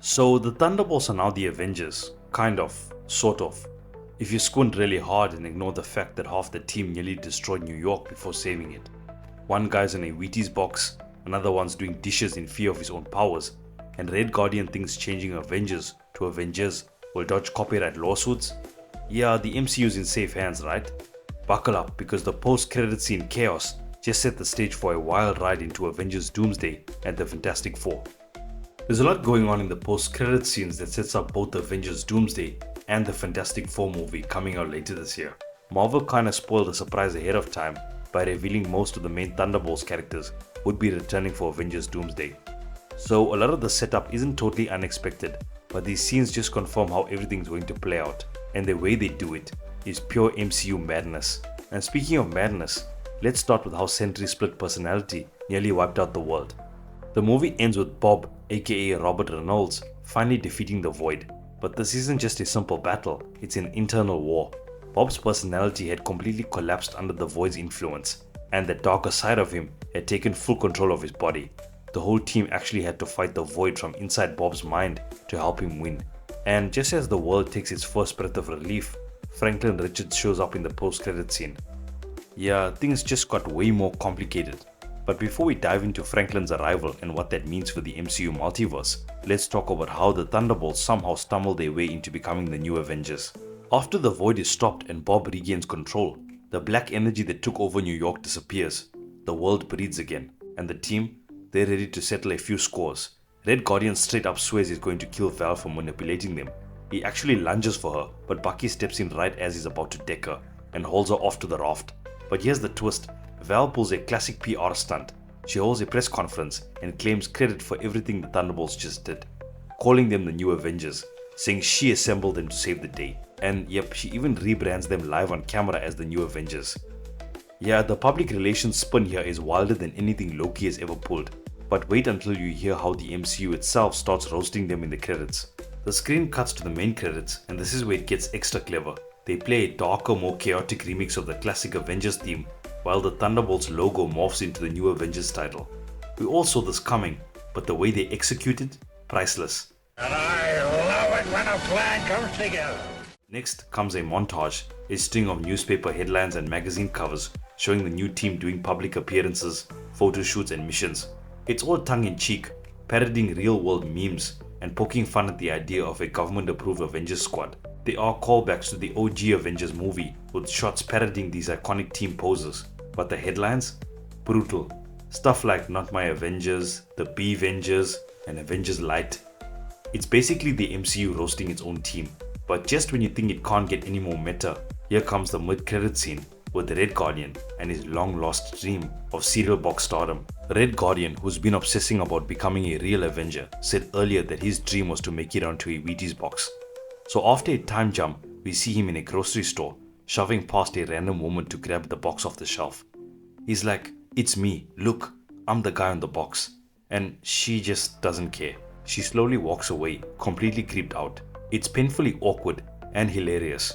So the Thunderbolts are now the Avengers, kind of, sort of. If you squint really hard and ignore the fact that half the team nearly destroyed New York before saving it. One guy's in a Wheaties box, another one's doing dishes in fear of his own powers, and Red Guardian thinks changing Avengers to Avengers will dodge copyright lawsuits. Yeah, the MCU's in safe hands, right? Buckle up, because the post-credit scene chaos just set the stage for a wild ride into Avengers Doomsday and the Fantastic Four. There's a lot going on in the post-credit scenes that sets up both the Avengers Doomsday and the Fantastic Four movie coming out later this year. Marvel kinda spoiled the surprise ahead of time by revealing most of the main Thunderbolts characters would be returning for Avengers Doomsday. So a lot of the setup isn't totally unexpected, but these scenes just confirm how everything's going to play out, and the way they do it is pure MCU madness. And speaking of madness, let's start with how Sentry's split personality nearly wiped out the world. The movie ends with Bob, aka Robert Reynolds, finally defeating the Void. But this isn't just a simple battle, it's an internal war. Bob's personality had completely collapsed under the Void's influence, and the darker side of him had taken full control of his body. The whole team actually had to fight the Void from inside Bob's mind to help him win. And just as the world takes its first breath of relief, Franklin Richards shows up in the post-credit scene. Yeah, things just got way more complicated. But before we dive into Franklin's arrival and what that means for the MCU multiverse, let's talk about how the Thunderbolts somehow stumbled their way into becoming the new Avengers. After the Void is stopped and Bob regains control, the black energy that took over New York disappears, the world breathes again, and the team, they're ready to settle a few scores. Red Guardian straight up swears he's going to kill Val for manipulating them. He actually lunges for her, but Bucky steps in right as he's about to deck her and holds her off to the raft. But here's the twist. Val pulls a classic PR stunt. She holds a press conference and claims credit for everything the Thunderbolts just did, calling them the new Avengers, saying she assembled them to save the day. And yep, she even rebrands them live on camera as the new Avengers. Yeah, the public relations spin here is wilder than anything Loki has ever pulled. But wait until you hear how the MCU itself starts roasting them in the credits. The screen cuts to the main credits, and this is where it gets extra clever. They play a darker, more chaotic remix of the classic Avengers theme, while the Thunderbolts logo morphs into the new Avengers title. We all saw this coming, but the way they execute it, priceless. And I love it when a plan comes together. Next comes a montage, a string of newspaper headlines and magazine covers showing the new team doing public appearances, photo shoots and missions. It's all tongue-in-cheek, parodying real-world memes and poking fun at the idea of a government-approved Avengers squad. They are callbacks to the OG Avengers movie, with shots parodying these iconic team poses. But the headlines? Brutal. Stuff like Not My Avengers, The B-Vengers, and Avengers Light. It's basically the MCU roasting its own team. But just when you think it can't get any more meta, here comes the mid-credit scene with the Red Guardian and his long-lost dream of cereal box stardom. Red Guardian, who's been obsessing about becoming a real Avenger, said earlier that his dream was to make it onto a Wheaties box. So after a time jump, we see him in a grocery store, shoving past a random woman to grab the box off the shelf. He's like, "It's me, look, I'm the guy on the box." And she just doesn't care. She slowly walks away, completely creeped out. It's painfully awkward and hilarious.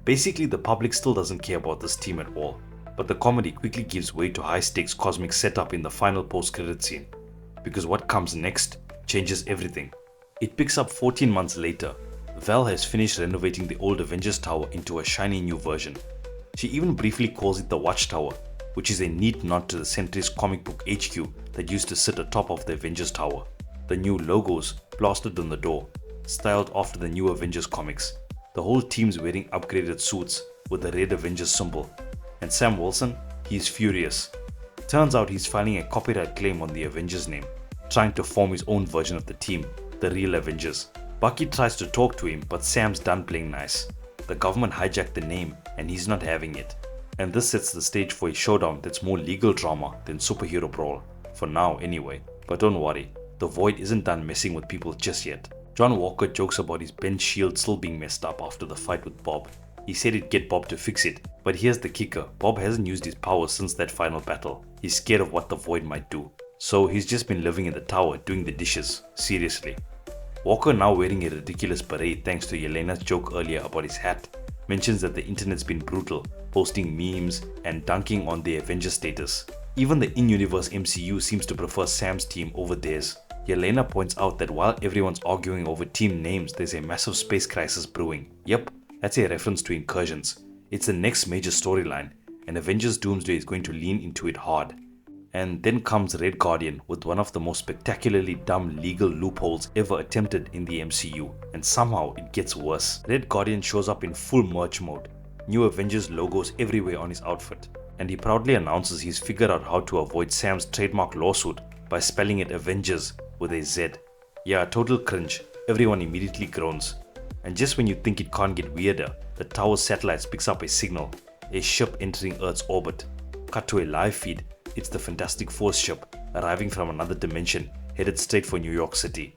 Basically, the public still doesn't care about this team at all, but the comedy quickly gives way to high-stakes cosmic setup in the final post-credit scene, because what comes next changes everything. It picks up 14 months later. Val has finished renovating the old Avengers Tower into a shiny new version. She even briefly calls it the Watchtower, which is a neat nod to the Sentry's comic book HQ that used to sit atop of the Avengers Tower. The new logos plastered on the door, styled after the new Avengers comics. The whole team's wearing upgraded suits with the red Avengers symbol. And Sam Wilson, he's furious. Turns out he's filing a copyright claim on the Avengers name, trying to form his own version of the team, the real Avengers. Bucky tries to talk to him, but Sam's done playing nice. The government hijacked the name and he's not having it. And this sets the stage for a showdown that's more legal drama than superhero brawl. For now anyway. But don't worry, the Void isn't done messing with people just yet. John Walker jokes about his bench shield still being messed up after the fight with Bob. He said he'd get Bob to fix it, but here's the kicker, Bob hasn't used his powers since that final battle. He's scared of what the Void might do. So he's just been living in the tower doing the dishes, seriously. Walker, now wearing a ridiculous beret thanks to Yelena's joke earlier about his hat, mentions that the internet's been brutal, posting memes and dunking on the Avengers status. Even the in-universe MCU seems to prefer Sam's team over theirs. Yelena points out that while everyone's arguing over team names, there's a massive space crisis brewing. Yep, that's a reference to Incursions. It's the next major storyline, and Avengers Doomsday is going to lean into it hard. And then comes Red Guardian with one of the most spectacularly dumb legal loopholes ever attempted in the MCU, and somehow it gets worse. Red Guardian shows up in full merch mode, new Avengers logos everywhere on his outfit, and he proudly announces he's figured out how to avoid Sam's trademark lawsuit by spelling it Avengers with a Z. Yeah, total cringe. Everyone immediately groans. And just when you think it can't get weirder, the tower's satellites picks up a signal, a ship entering Earth's orbit. Cut to a live feed, it's the Fantastic Four ship arriving from another dimension, headed straight for New York City.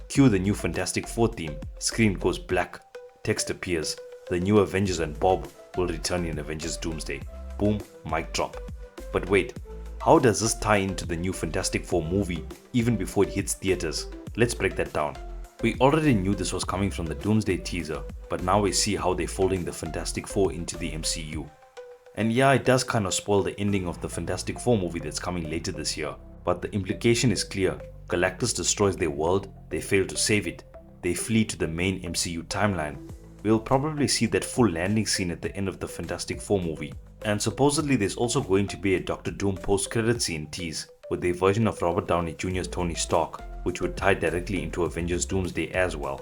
Cue the new Fantastic Four theme, screen goes black, text appears, the new Avengers and Bob will return in Avengers Doomsday. Boom, mic drop. But wait, how does this tie into the new Fantastic Four movie even before it hits theaters? Let's break that down. We already knew this was coming from the Doomsday teaser, but now we see how they're folding the Fantastic Four into the MCU. And yeah, it does kind of spoil the ending of the Fantastic Four movie that's coming later this year, but the implication is clear. Galactus destroys their world, they fail to save it, they flee to the main MCU timeline. We'll probably see that full landing scene at the end of the Fantastic Four movie. And supposedly there's also going to be a Doctor Doom post-credit scene tease with a version of Robert Downey Jr.'s Tony Stark, which would tie directly into Avengers Doomsday as well.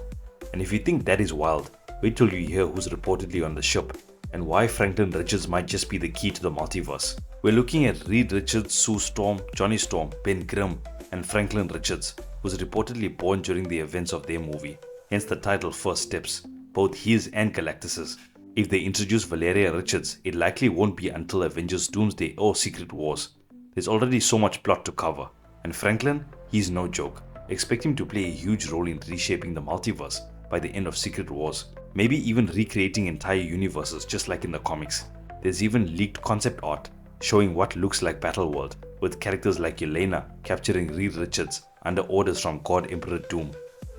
And if you think that is wild, wait till you hear who's reportedly on the ship and why Franklin Richards might just be the key to the multiverse. We're looking at Reed Richards, Sue Storm, Johnny Storm, Ben Grimm, and Franklin Richards, who's reportedly born during the events of their movie, hence the title First Steps, both his and Galactus's. If they introduce Valeria Richards, it likely won't be until Avengers Doomsday or Secret Wars. There's already so much plot to cover, and Franklin, he's no joke. Expect him to play a huge role in reshaping the multiverse by the end of Secret Wars, maybe even recreating entire universes just like in the comics. There's even leaked concept art showing what looks like Battleworld, with characters like Yelena capturing Reed Richards under orders from God Emperor Doom.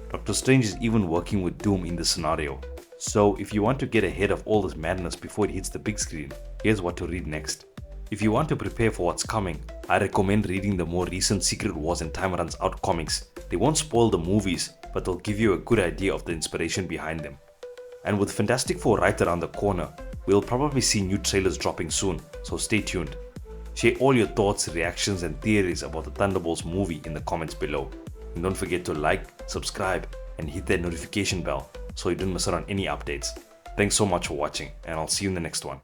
Doctor Strange is even working with Doom in this scenario. So if you want to get ahead of all this madness before it hits the big screen, here's what to read next. If you want to prepare for what's coming, I recommend reading the more recent Secret Wars and Time Runs Out comics. They won't spoil the movies, but they'll give you a good idea of the inspiration behind them. And with Fantastic Four right around the corner, we'll probably see new trailers dropping soon, so stay tuned. Share all your thoughts, reactions and theories about the Thunderbolts movie in the comments below. And don't forget to like, subscribe and hit that notification bell so you don't miss out on any updates. Thanks so much for watching, and I'll see you in the next one.